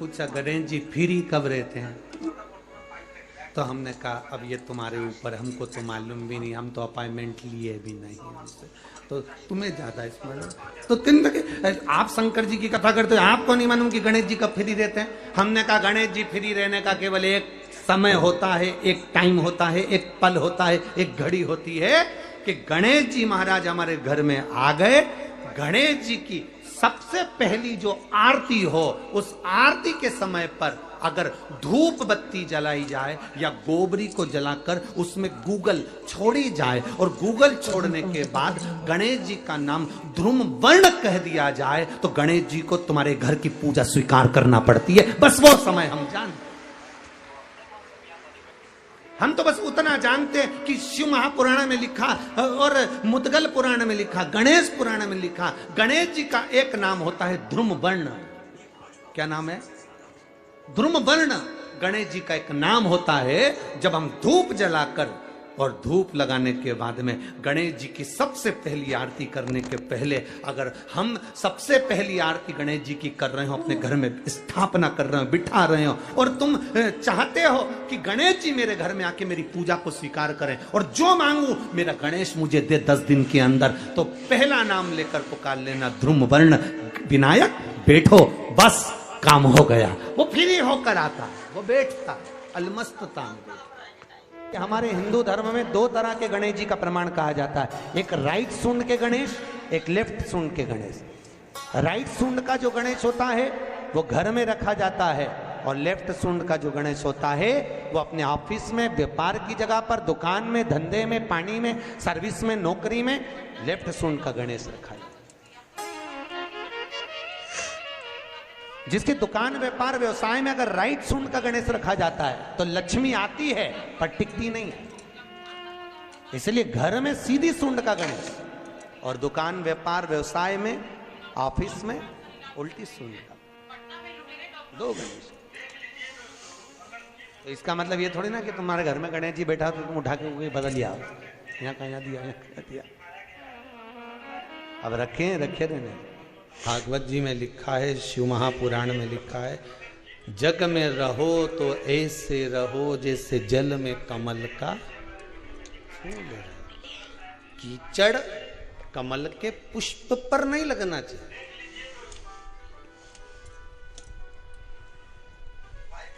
पूछा गणेश जी फ्री कब रहते हैं? तो हमने कहा अब ये तुम्हारे ऊपर, हमको तो मालूम भी नहीं, हम तो अपॉइंटमेंट लिए भी नहीं हमसे, तो तुम्हें ज्यादा स्मरण। तो आप शंकर जी की कथा करते हो, आपको नहीं मालूम कि गणेश जी कब फ्री रहते हैं? हमने कहा गणेश जी फ्री रहने का केवल एक समय होता है, एक टाइम होता है, एक पल होता है, एक घड़ी होती है कि गणेश जी महाराज हमारे घर में आ गए। गणेश जी की सबसे पहली जो आरती हो, उस आरती के समय पर अगर धूप बत्ती जलाई जाए या गोबरी को जलाकर उसमें गूगल छोड़ी जाए और गूगल छोड़ने के बाद गणेश जी का नाम ध्रुम वर्ण कह दिया जाए, तो गणेश जी को तुम्हारे घर की पूजा स्वीकार करना पड़ती है। बस वो समय हम जानते, हम तो बस उतना जानते हैं कि शिव महापुराण में लिखा और मुद्गल पुराण में लिखा, गणेश पुराण में लिखा, गणेश जी का एक नाम होता है ध्रुम वर्ण। क्या नाम है? ध्रुम वर्ण गणेश जी का एक नाम होता है। जब हम धूप जलाकर और धूप लगाने के बाद में गणेश जी की सबसे पहली आरती करने के पहले अगर हम सबसे पहली आरती गणेश जी की कर रहे हो, अपने घर में स्थापना कर रहे हो, बिठा रहे हो, और तुम चाहते हो कि गणेश जी मेरे घर में आके मेरी पूजा को स्वीकार करें और जो मांगू मेरा गणेश मुझे दे 10 दिन के अंदर, तो पहला नाम लेकर पुकार लेना ध्रुम वर्ण विनायक, बैठो, बस काम हो गया। वो फ्री होकर आता, वो बैठता अलमस्तता। हमारे हिंदू धर्म में 2 तरह के गणेश जी का प्रमाण कहा जाता है, एक राइट सूंड के गणेश, एक लेफ्ट सूंड के गणेश। राइट सूंड का जो गणेश होता है वो घर में रखा जाता है, और लेफ्ट सूंड का जो गणेश होता है वो अपने ऑफिस में, व्यापार की जगह पर, दुकान में, धंधे में, पानी में, सर्विस में, नौकरी में लेफ्ट सूंड का गणेश रखा है। जिसकी दुकान, व्यापार, व्यवसाय में अगर राइट सूंड का गणेश रखा जाता है तो लक्ष्मी आती है पर टिकती नहीं है। इसलिए घर में सीधी सूंड का गणेश, और दुकान, व्यापार, व्यवसाय में, ऑफिस में उल्टी सूंड का, 2 गणेश। तो इसका मतलब ये थोड़ी ना कि तुम्हारे घर में गणेश जी बैठा तो तुम उठा के कोई बदल लिया, यहाँ कहाँ दिया, यहाँ दिया। अब रखे रहने। भागवत जी में लिखा है, शिव महापुराण में लिखा है, जग में रहो तो ऐसे रहो जैसे जल में कमल का फूल है। कीचड़ कमल के पुष्प पर नहीं लगना चाहिए।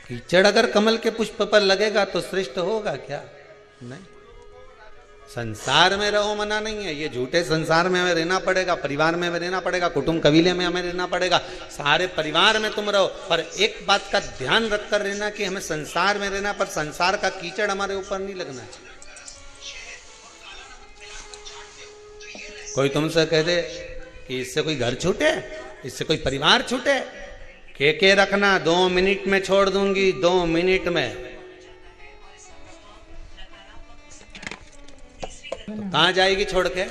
कीचड़ अगर कमल के पुष्प पर लगेगा तो श्रेष्ठ होगा क्या? नहीं। संसार में रहो मना नहीं है, ये झूठे संसार में हमें रहना पड़ेगा, परिवार में हमें रहना पड़ेगा, कुटुंब कबीले में हमें रहना पड़ेगा, सारे परिवार में तुम रहो, पर एक बात का ध्यान रखकर रहना कि हमें संसार में रहना, पर संसार का कीचड़ हमारे ऊपर नहीं लगना चाहिए। कोई तुमसे कह दे कि इससे कोई घर छूटे, इससे कोई परिवार छूटे, के रखना 2 मिनट में छोड़ दूंगी, 2 मिनट में। कहां जाएगी छोड़ के?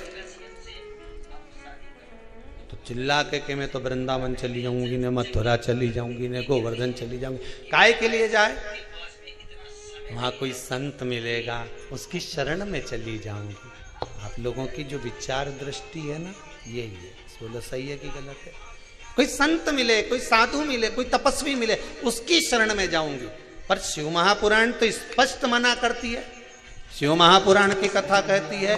तो चिल्ला के मैं तो वृंदावन चली जाऊंगी, ने मथुरा चली जाऊंगी, ने गोवर्धन चली जाऊंगी। काय के लिए जाए? वहां कोई संत मिलेगा, उसकी शरण में चली जाऊंगी। आप लोगों की जो विचार दृष्टि है ना, यही है। बोलो सही है कि गलत है? कोई संत मिले, कोई साधु मिले, कोई तपस्वी मिले, उसकी शरण में जाऊंगी। पर शिव महापुराण तो स्पष्ट मना करती है। शिव महापुराण की कथा कहती है,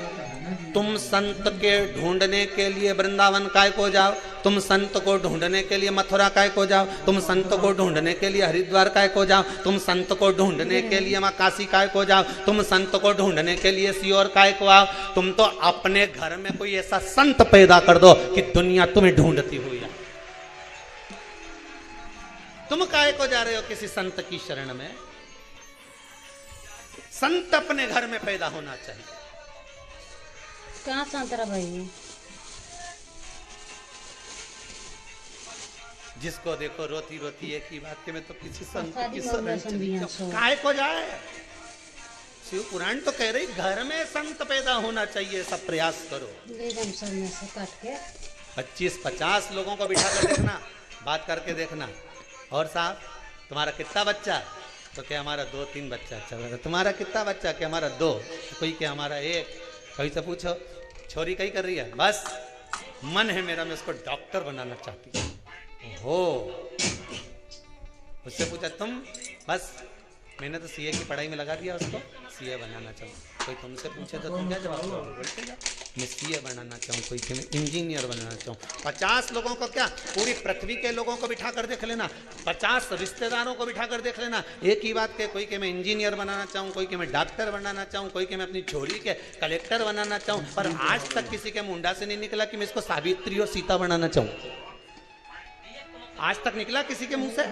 तुम संत के ढूंढने के लिए वृंदावन काय को जाओ, तुम संत को ढूंढने के लिए मथुरा काय को जाओ, तुम संत को ढूंढने के लिए हरिद्वार काय को जाओ, तुम संत को ढूंढने के लिए मां काशी काय को जाओ, तुम संत को ढूंढने के लिए सीहोर काय को आओ। तुम तो अपने घर में कोई ऐसा संत पैदा कर दो कि दुनिया तुम्हें ढूंढती हुई है। तुम काय को जा रहे हो किसी संत की शरण में? संत अपने घर में पैदा होना चाहिए। कहाँ संत रहा भाई? जिसको देखो रोती रोती एक ही बात के मैं तो किसी संत की शरण चली जाऊं। काय को जाए? शिव पुराण तो कह रही घर में संत पैदा होना चाहिए, सब प्रयास करो। 25-50 लोगों को बिठा कर देखना, बात करके देखना। और साहब तुम्हारा कितना बच्चा? तो क्या हमारा 2-3 बच्चा चल रहा है। तुम्हारा कितना बच्चा? क्या हमारा 2, कोई क्या हमारा 1। कोई से पूछो छोरी कहीं कर रही है, बस मन है मेरा, मैं उसको डॉक्टर बनाना चाहती हूँ। हो उससे पूछा तुम, बस मैंने तो सीए की पढ़ाई में लगा दिया उसको, सीए बनाना चाहूँ। कोई तुमसे पूछे तो तुम क्या जवाब दोगे? बोलते क्या, मैं सीए बनाना चाहूँ, कोई कि मैं इंजीनियर बनाना चाहूँ। 50 लोगों को, क्या पूरी पृथ्वी के लोगों को बिठा कर देख लेना, 50 रिश्तेदारों को बिठा कर देख लेना, एक ही बात के, कोई कि मैं इंजीनियर बनाना चाहूँ, कोई कि मैं डॉक्टर बनाना चाहूँ, कोई कि मैं अपनी छोरी के कलेक्टर बनाना चाहूँ, पर आज तक किसी के मुंडा से नहीं निकला कि मैं इसको सावित्री और सीता बनाना चाहूँ। आज तक निकला किसी के मुंह से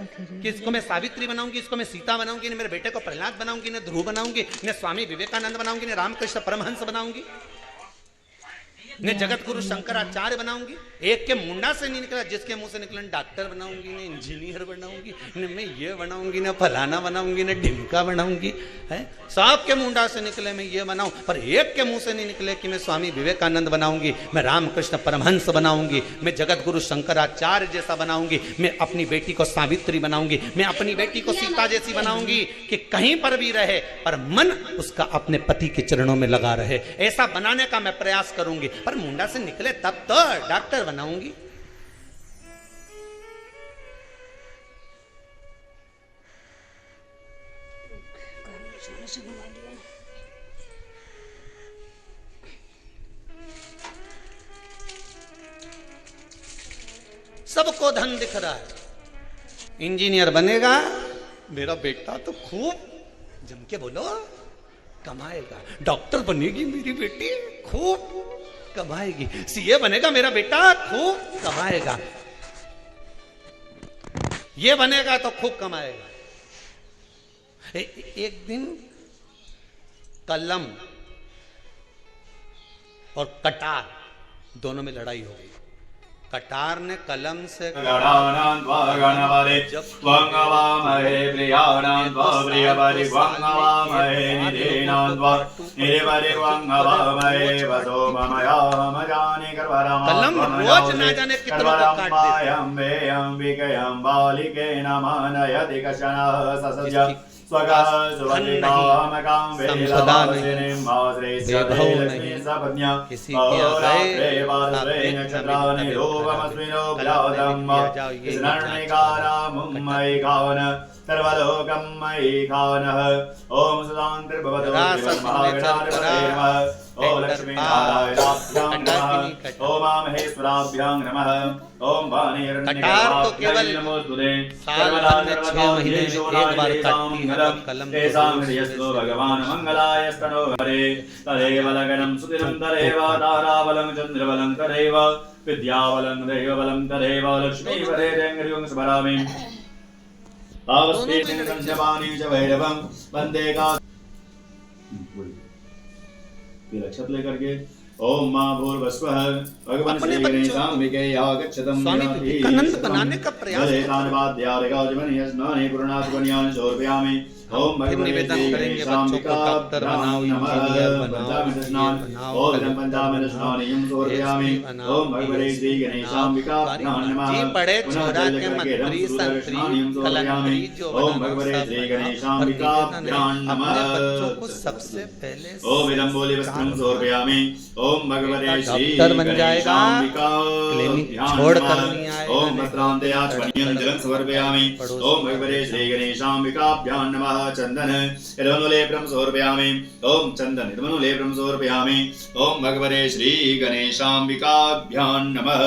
कि इसको मैं सावित्री बनाऊंगी, इसको मैं सीता बनाऊंगी, ने मेरे बेटे को प्रहलाद बनाऊंगी, ने ध्रुव बनाऊंगी, ने स्वामी विवेकानंद बनाऊंगी, ने रामकृष्ण परमहंस बनाऊंगी, ने जगत गुरु शंकराचार्य बनाऊंगी। एक के मुंडा से नहीं निकला, जिसके मुंह से निकला डॉक्टर बनाऊंगी, ने इंजीनियर बनाऊंगी, ने मैं ये बनाऊंगी, ने फलाना बनाऊंगी, ने ढिमका बनाऊंगी, है सब के मुंडा से निकले मैं ये बनाऊं, पर एक के मुंह से नहीं निकले कि मैं स्वामी विवेकानंद बनाऊंगी, मैं रामकृष्ण परमहंस बनाऊंगी, मैं जगत गुरु शंकराचार्य जैसा बनाऊंगी, मैं अपनी बेटी को सावित्री बनाऊंगी, मैं अपनी बेटी को सीता जैसी बनाऊंगी, कि कहीं पर भी रहे पर मन उसका अपने पति के चरणों में लगा रहे, ऐसा बनाने का मैं प्रयास करूंगी। पर मुंडा से निकले तब तो डॉक्टर बनाऊंगी। सबको धन दिख रहा है, इंजीनियर बनेगा मेरा बेटा तो खूब जम के बोलो कमाएगा, डॉक्टर बनेगी मेरी बेटी खूब कमाएगी, सीए बनेगा मेरा बेटा खूब कमाएगा, ये बनेगा तो खूब कमाएगा। एक दिन कलम और कटार दोनों में लड़ाई हो गई। कटार ने कलम से कलम रोज ना जाने कितनों को काट देता, संपदा नहीं, वैभव नहीं, किसी के ओम कटार तो केवल साल भर में 6 महीने में एक बार काटती है कलम। भगवान मंगलाय स्तनो हरे तदेव लगनं सुतिरं तदेव ताराबलं चंद्रबलं तदेव विद्याबलं दैवबलं तदेव लक्ष्मी वरे देंगरियों स्मरामि आवस्ते संजवानी च भैरवं वंदे का ये लक्षत लेकर के ओम मां भूर्भुवस्वः भगवान श्री गणेशांबिके आगच्छतं स्वामी विवेकानंद बनाने का प्रयास समर्पयामि। ओम भगवान निवेदन करेंगे बच्चों को डॉक्टर बनाओ, इंजीनियर बनाओ, ओम भगवते श्री गणेशांबिकाभ्यां नमः। जी बड़े छोरा के मंत्री संतरी कलंदरी जो ओम भगवते श्री गणेशांबिकाभ्यां नमः। अपने बच्चों को सबसे पहले ओम इदं बोलि वस्त्रं समर्पयामि। ओम भगवते श्री डॉक्टर बन जाएगा, क्लिनिक छोड़ कर नहीं आएगा। ओम वस्त्रान्ते आचमनीयं जलं समर्पयामि। ओम भगवते श्री गणेशांबिकाभ्यां नमः। चंदन इदमनुलेपनं समर्पयामि। ओम चंदन इदमनुलेपनं समर्पयामि। ओम भगवते श्री गणेशांबिकाभ्यां नमः।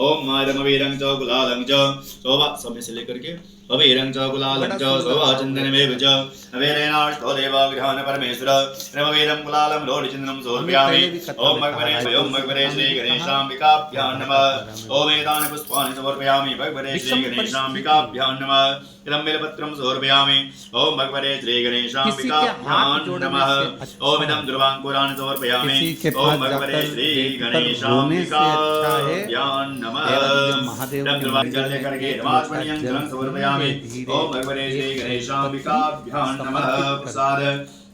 ओम इदमवीरं च गुलालं च शोभा समय से लेकर के अवीरं च गुलालं च शोभा चन्दनमेव च अवीरेणाष्टो देवगृहान् परमेश्वर रमवीरं गुलालं लोढिचन्दनं समर्पयामि। ओम भगवते श्री गणेशांबिकाभ्यां नमः। ओम एतानि पुष्पाणि समर्पयामि भगवते श्री गणेशांबिकाभ्यां नमः। इदं बेलपत्रं समर्पयामि। ओम भगवते श्री गणेशांबिकाभ्यां नमः। ओम इदं ध्रुवाङ्कुरान् समर्पयामि। ओम भगवते श्री गणेशांबिकाभ्यां नमः। इदं ध्रुवाङ्कुरान् लेकर के नमास्मनीयं जलं समर्पयामि। ओम भगवते श्री गणेशांबिकाभ्यां नमः। प्रसाद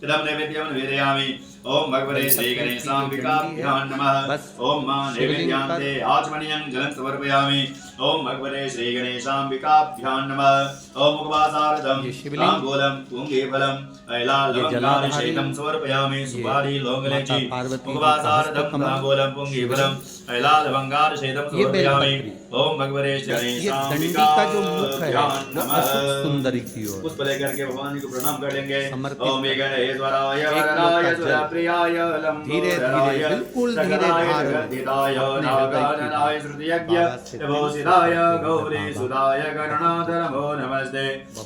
इदं नैवेद्यं निवेदयामि। ओम भगवते श्री गणेशांबिकाभ्यां नमः। ओम मां नैवेद्यान्ते आचमनीयं जलं समर्पयामि। ओम भगवते श्री गणेशांबिकाभ्यां नमः। ओम मुखवासार्थं ताम्बूलं पुंगीफलं ऐलालवङ्गाभिषेकं समर्पयामि। सुपारी लौङ्गलेची मुखवासार्थं ताम्बूलं पुंगीफलं ऐलालवङ्गाभिषेकं समर्पयामि। ओम भगवते श्री ये गणेशाय दंडी का जो मुख है वो अशोक सुंदरी की ओर पुष्प लेकर के भगवान जी को प्रणाम कर लेंगे। समर्पित ओम गणेश्वराय एक वरदाय लोटा जल। सुरप्रियाय धीरे लंबोदराय धीरे बिल्कुल धीरे सकलाय धारो जगद्धिताय अपने हृदय की नागाननाय श्रुतियज्ञ बाबा से नमोसिताय बिल्कुल गौरी बाबा। सुधाय गणनाथ नमो नमस्ते।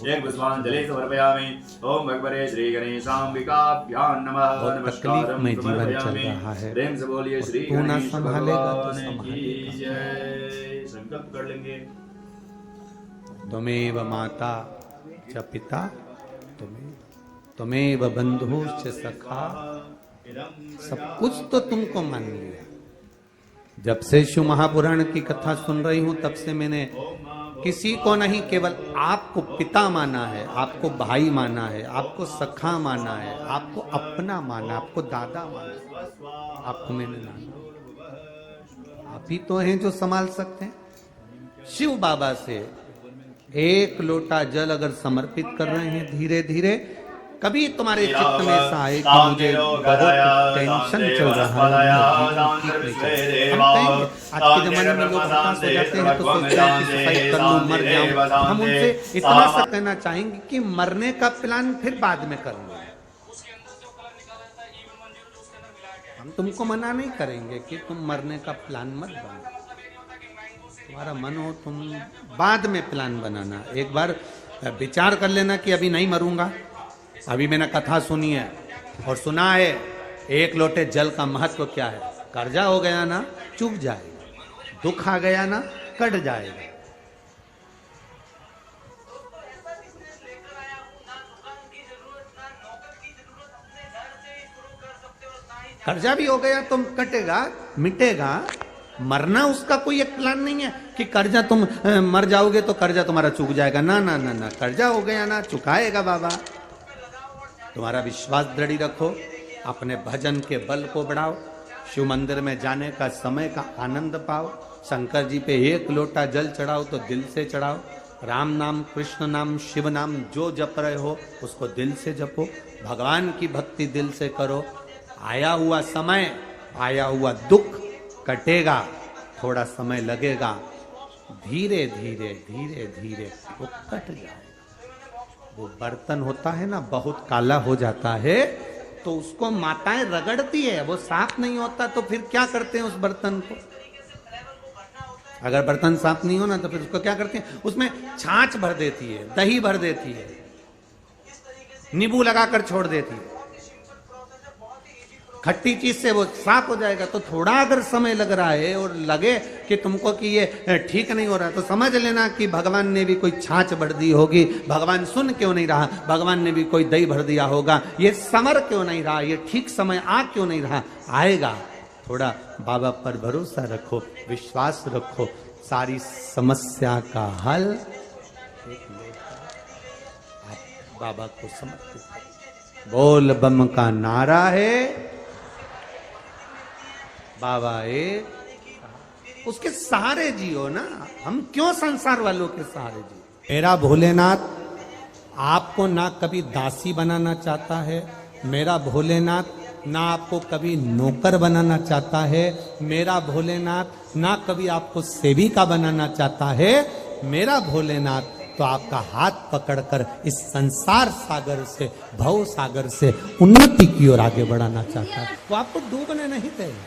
एक पुष्पांजलि समर्पयामि। ओम भगवते श्री गणेशांबिकाभ्यां नमः। बहुत नमस्कारं तकलीफ में जीवन चल समर्पयामि। रहा है। प्रेम से बोलिए श्री तू ना गणेश संभालेगा तो भगवान की संभालेगा। जय। संकल्प कर लेंगे। त्वमेव माता च पिता त्वमेव बंधुश्च सखा, सब कुछ तो तुमको मान लिया। जब से शिव महापुराण की कथा सुन रही हूं तब से मैंने किसी को नहीं, केवल आपको पिता माना है, आपको भाई माना है, आपको सखा माना है, आपको अपना माना, आपको दादा माना, आपको मैंने माना। आप ही तो हैं जो संभाल सकते हैं। शिव बाबा से एक लोटा जल अगर समर्पित कर रहे हैं धीरे धीरे, कभी तुम्हारे चित्त में ऐसा आए कि मुझे बहुत टेंशन चल रहा है, हम कहेंगे आज के जमाने में लोग हताश हो जाते हैं तो सोचते हैं कि सुसाइड कर लूं, मर जाऊं। हम उनसे इतना सा कहना चाहेंगे कि मरने का प्लान फिर बाद में कर लो। हम तुमको मना नहीं करेंगे कि तुम मरने का प्लान मत बनाओ, तुम्हारा मन हो तुम बाद में प्लान बनाना। एक बार विचार कर लेना कि अभी नहीं मरूंगा। अभी मैंने कथा सुनी है और सुना है एक लोटे जल का महत्व क्या है। कर्जा हो गया ना चुक जाएगा, दुख आ गया ना कट जाएगा। कर्जा भी हो गया तो कटेगा मिटेगा। मरना उसका कोई एक प्लान नहीं है कि कर्जा तुम मर जाओगे तो कर्जा तुम्हारा चूक जाएगा। ना ना ना ना, कर्जा हो गया ना चुकाएगा बाबा। तुम्हारा विश्वास दृढ़ रखो, अपने भजन के बल को बढ़ाओ, शिव मंदिर में जाने का समय का आनंद पाओ, शंकर जी पे एक लोटा जल चढ़ाओ तो दिल से चढ़ाओ। राम नाम कृष्ण नाम शिव नाम जो जप रहे हो उसको दिल से जपो, भगवान की भक्ति दिल से करो। आया हुआ समय, आया हुआ दुख कटेगा, थोड़ा समय लगेगा, धीरे धीरे धीरे धीरे वो कट जाएगा। वो बर्तन होता है ना बहुत काला हो जाता है तो उसको माताएं रगड़ती है, वो साफ नहीं होता तो फिर क्या करते हैं उस बर्तन को। अगर बर्तन साफ नहीं हो ना तो फिर उसको क्या करते हैं, उसमें छाछ भर देती है, दही भर देती है, नींबू लगाकर छोड़ देती है, खट्टी चीज से वो साफ हो जाएगा। तो थोड़ा अगर समय लग रहा है और लगे कि तुमको कि ये ठीक नहीं हो रहा तो समझ लेना कि भगवान ने भी कोई छाछ भर दी होगी। भगवान सुन क्यों नहीं रहा, भगवान ने भी कोई दही भर दिया होगा। ये समर क्यों नहीं रहा, ये ठीक समय आ क्यों नहीं रहा, आएगा। थोड़ा बाबा पर भरोसा रखो, विश्वास रखो, सारी समस्या का हल आप बाबा को समर्पित करो। बोल बम का नारा है, बाबा एक, उसके सहारे जियो ना। हम क्यों संसार वालों के सहारे जियो। मेरा भोलेनाथ आपको ना कभी दासी बनाना चाहता है, मेरा भोलेनाथ ना आपको कभी नौकर बनाना चाहता है, मेरा भोलेनाथ ना कभी आपको सेविका बनाना चाहता है। मेरा भोलेनाथ तो आपका हाथ पकड़कर इस संसार सागर से, भव सागर से उन्नति की ओर आगे बढ़ाना चाहता है। वो आपको डूबने नहीं देगा,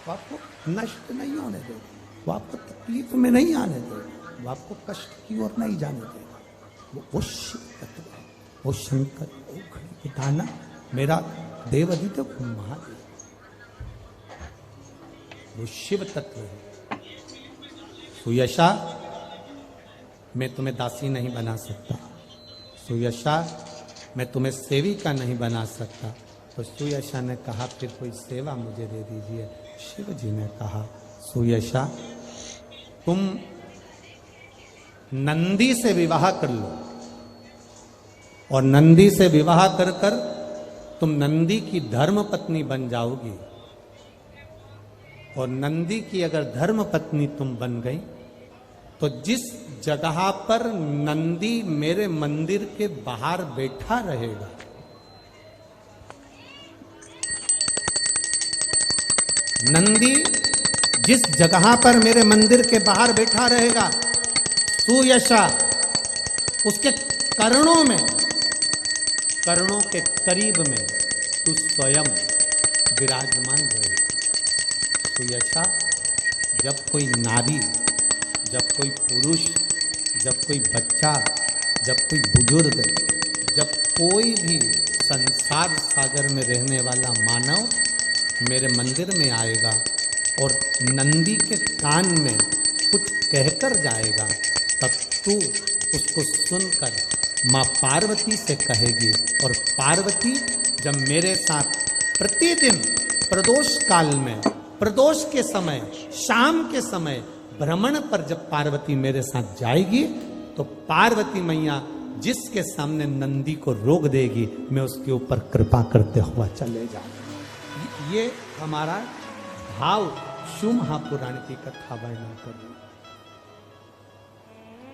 वो आपको नष्ट नहीं होने देगा, वो आपको तकलीफ में नहीं आने देगा, वो आपको कष्ट की ओर नहीं जाने देगा। वो शिव तत्व है, वो शंकर, वो घड़ी पिताना, मेरा देव अधिदेव महादेव, वो शिव तत्व है। सुयशा मैं तुम्हें दासी नहीं बना सकता, सुयशा मैं तुम्हें सेविका नहीं बना सकता। तो सुयशा ने कहा फिर कोई सेवा मुझे दे दीजिए। शिव जी ने कहा सुयशा तुम नंदी से विवाह कर लो और नंदी से विवाह कर कर तुम नंदी की धर्म पत्नी बन जाओगी। और नंदी की अगर धर्म पत्नी तुम बन गई तो जिस जगह पर नंदी मेरे मंदिर के बाहर बैठा रहेगा, नंदी जिस जगह पर मेरे मंदिर के बाहर बैठा रहेगा सुयशा, उसके करणों में, करणों के करीब में तू स्वयं विराजमान रहे। सुयशा, जब कोई नारी, जब कोई पुरुष, जब कोई बच्चा, जब कोई बुजुर्ग, जब कोई भी संसार सागर में रहने वाला मानव मेरे मंदिर में आएगा और नंदी के कान में कुछ कहकर जाएगा, तब तू उसको सुनकर माँ पार्वती से कहेगी। और पार्वती जब मेरे साथ प्रतिदिन प्रदोष काल में, प्रदोष के समय, शाम के समय भ्रमण पर जब पार्वती मेरे साथ जाएगी, तो पार्वती मैया जिसके सामने नंदी को रोक देगी, मैं उसके ऊपर कृपा करते हुआ चले जाऊंगा। ये हमारा भाव शिव महापुराण की कथा वर्णन कर रही है।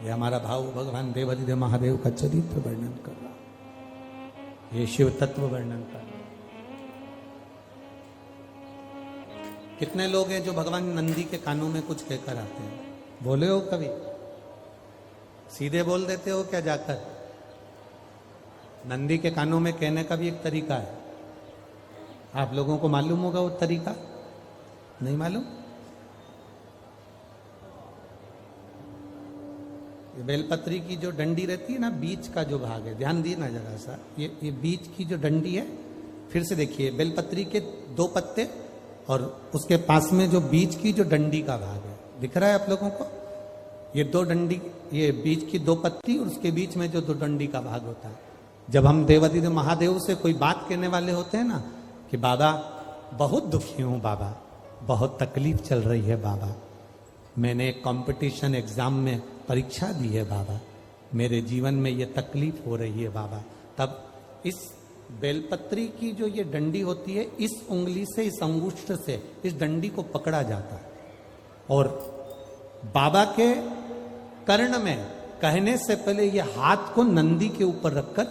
ये हमारा भाव भगवान देवाधिदेव महादेव का चरित्र वर्णन कर रहा है, ये शिव तत्व वर्णन कर रहा है। कितने लोग हैं जो भगवान नंदी के कानों में कुछ कहकर आते हैं? बोले हो कभी? सीधे बोल देते हो क्या जाकर? नंदी के कानों में कहने का भी एक तरीका है। आप लोगों को मालूम होगा वो तरीका? नहीं मालूम? ये बेलपत्री की जो डंडी रहती है ना, बीच का जो भाग है, ध्यान दिए ना जरा सा, ये बीच की जो डंडी है, फिर से देखिए, बेलपत्री के 2 पत्ते और उसके पास में जो बीच की जो डंडी का भाग है, दिख रहा है आप लोगों को? ये 2 डंडी, ये बीच की 2 पत्ती और उसके बीच में जो 2 डंडी का भाग होता है। जब हम देवाधिदेव महादेव से कोई बात कहने वाले होते हैं ना कि बाबा बहुत दुखी हूं, बाबा बहुत तकलीफ चल रही है, बाबा मैंने एक कंपटीशन एग्जाम में परीक्षा दी है, बाबा मेरे जीवन में ये तकलीफ हो रही है, बाबा, तब इस बेलपत्री की जो ये डंडी होती है, इस उंगली से, इस अंगुष्ठ से इस डंडी को पकड़ा जाता है और बाबा के कर्ण में कहने से पहले ये हाथ को नंदी के ऊपर रखकर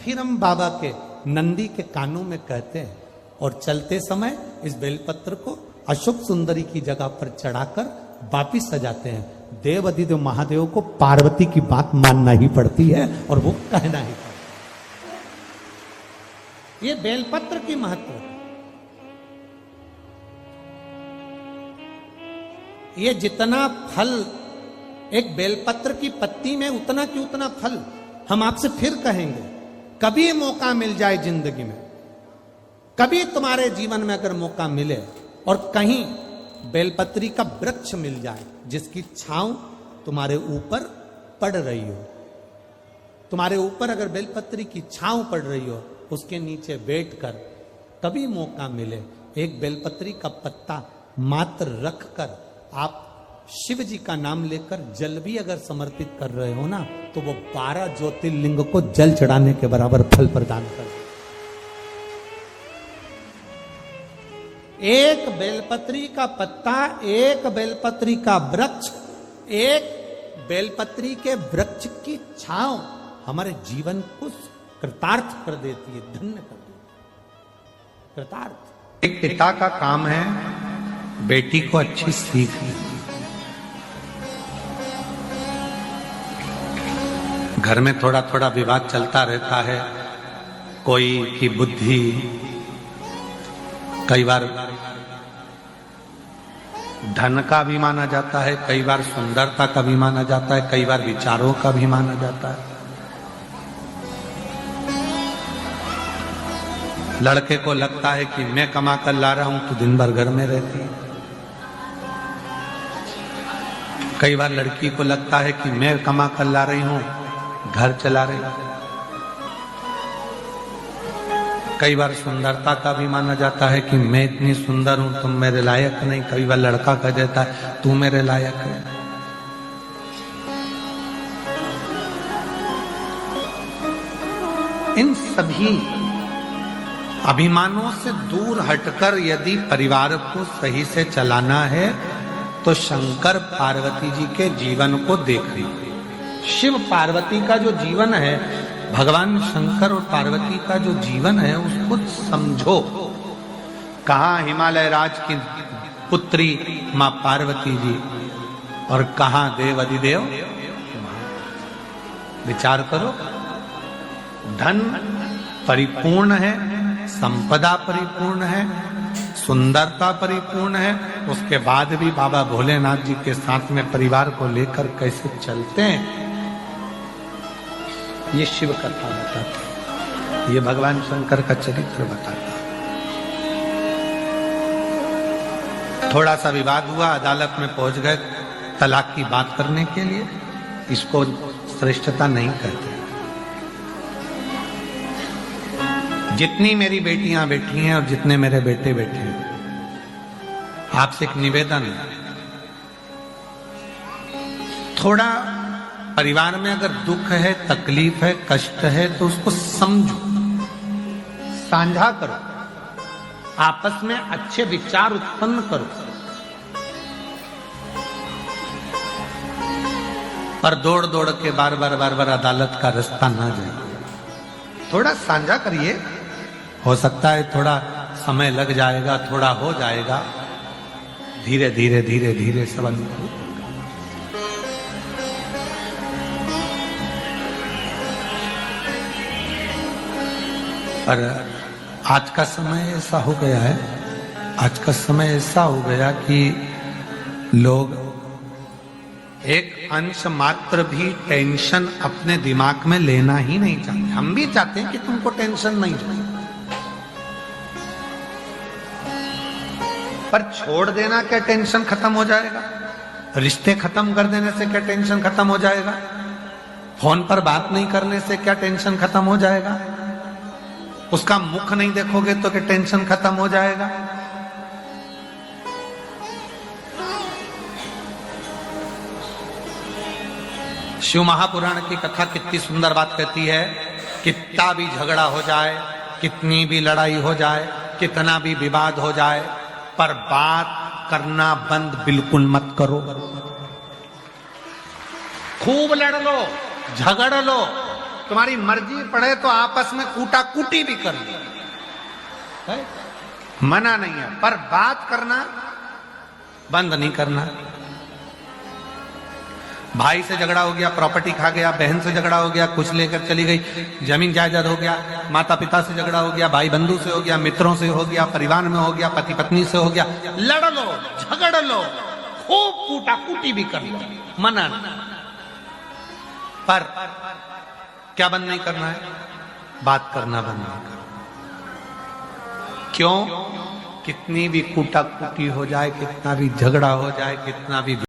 फिर हम बाबा के नंदी के कानों में कहते हैं और चलते समय इस बेलपत्र को अशुभ सुंदरी की जगह पर चढ़ाकर वापिस सजाते हैं। देवाधिदेव महादेव को पार्वती की बात मानना ही पड़ती है और वो कहना ही पड़ता है। ये बेलपत्र की महत्व है। ये जितना फल एक बेलपत्र की पत्ती में, उतना की उतना फल हम आपसे फिर कहेंगे। कभी मौका मिल जाए जिंदगी में, कभी तुम्हारे जीवन में अगर मौका मिले और कहीं बेलपत्री का वृक्ष मिल जाए जिसकी छांव तुम्हारे ऊपर पड़ रही हो, तुम्हारे ऊपर अगर बेलपत्री की छांव पड़ रही हो, उसके नीचे बैठकर कभी मौका मिले, एक बेलपत्री का पत्ता मात्र रखकर आप शिव जी का नाम लेकर जल भी अगर समर्पित कर रहे हो ना, तो वो 12 ज्योतिर्लिंग को जल चढ़ाने के बराबर फल प्रदान कर। एक बेलपत्री का पत्ता, एक बेलपत्री का वृक्ष, एक बेलपत्री के वृक्ष की छांव हमारे जीवन को कृतार्थ कर देती है, धन्य कर देती है, कृतार्थ। एक पिता का काम है बेटी को अच्छी सीख दी। घर में थोड़ा थोड़ा विवाद चलता रहता है, कोई की बुद्धि, कई बार धन का भी माना जाता है, कई बार सुंदरता का भी माना जाता है, कई बार विचारों का भी माना जाता है। लड़के को लगता है कि मैं कमा कर ला रहा हूं तो दिन भर घर में रहती है। कई बार लड़की को लगता है कि मैं कमा कर ला रही हूं, घर चला रही। कई बार सुंदरता का भी माना जाता है कि मैं इतनी सुंदर हूं, तुम मेरे लायक नहीं। कई बार लड़का कह देता है तू मेरे लायक है। इन सभी अभिमानों से दूर हटकर यदि परिवार को सही से चलाना है तो शंकर पार्वती जी के जीवन को देखिए। शिव पार्वती का जो जीवन है, भगवान शंकर और पार्वती का जो जीवन है, उसको समझो। कहा हिमालय राज की पुत्री मां पार्वती जी और कहां देव अधिदेव। विचार करो, धन परिपूर्ण है, संपदा परिपूर्ण है, सुंदरता परिपूर्ण है, उसके बाद भी बाबा भोलेनाथ जी के साथ में परिवार को लेकर कैसे चलते हैं, ये शिव कथा बताते हैं, ये भगवान शंकर का चरित्र बताता है। थोड़ा सा विवाद हुआ, अदालत में पहुंच गए तलाक की बात करने के लिए, इसको श्रेष्ठता नहीं कहते। जितनी मेरी बेटियां बैठी हैं और जितने मेरे बेटे बैठे हैं, आपसे एक निवेदन है, थोड़ा परिवार में अगर दुख है, तकलीफ है, कष्ट है तो उसको समझो, साझा करो, आपस में अच्छे विचार उत्पन्न करो, पर दौड़ दौड़ के बार बार अदालत का रास्ता ना जाए। थोड़ा साझा करिए, हो सकता है थोड़ा समय लग जाएगा, थोड़ा हो जाएगा, धीरे धीरे धीरे धीरे सब अनुभव। पर आज का समय ऐसा हो गया है, आज का समय ऐसा हो गया कि लोग एक अंश मात्र भी टेंशन अपने दिमाग में लेना ही नहीं चाहते। हम भी चाहते हैं कि तुमको टेंशन नहीं चाहिए, पर छोड़ देना क्या टेंशन खत्म हो जाएगा? रिश्ते खत्म कर देने से क्या टेंशन खत्म हो जाएगा? फोन पर बात नहीं करने से क्या टेंशन खत्म हो जाएगा? उसका मुख नहीं देखोगे तो क्या टेंशन खत्म हो जाएगा? शिव महापुराण की कथा कितनी सुंदर बात कहती है, कितना भी झगड़ा हो जाए, कितनी भी लड़ाई हो जाए, कितना भी विवाद हो जाए, पर बात करना बंद बिल्कुल मत करो। खूब लड़ लो, झगड़ लो, तुम्हारी मर्जी पड़े तो आपस में कूटा कूटी भी कर लो, मना नहीं है, पर बात करना बंद नहीं करना। भाई से झगड़ा हो गया, प्रॉपर्टी खा गया, बहन से झगड़ा हो गया, कुछ लेकर चली गई, जमीन जायदाद हो गया, माता पिता से झगड़ा हो गया, भाई बंधु से हो गया, मित्रों से हो गया, परिवार में हो गया, पति पत्नी से हो गया, लड़ लो, झगड़ लो, खूब कूटा कूटी भी कर लो, मना नहीं। पर क्या बंद नहीं करना है? बात करना बंद नहीं करना। क्यों? कितनी भी कूटा कूटी हो जाए, कितना भी झगड़ा हो जाए, कितना भी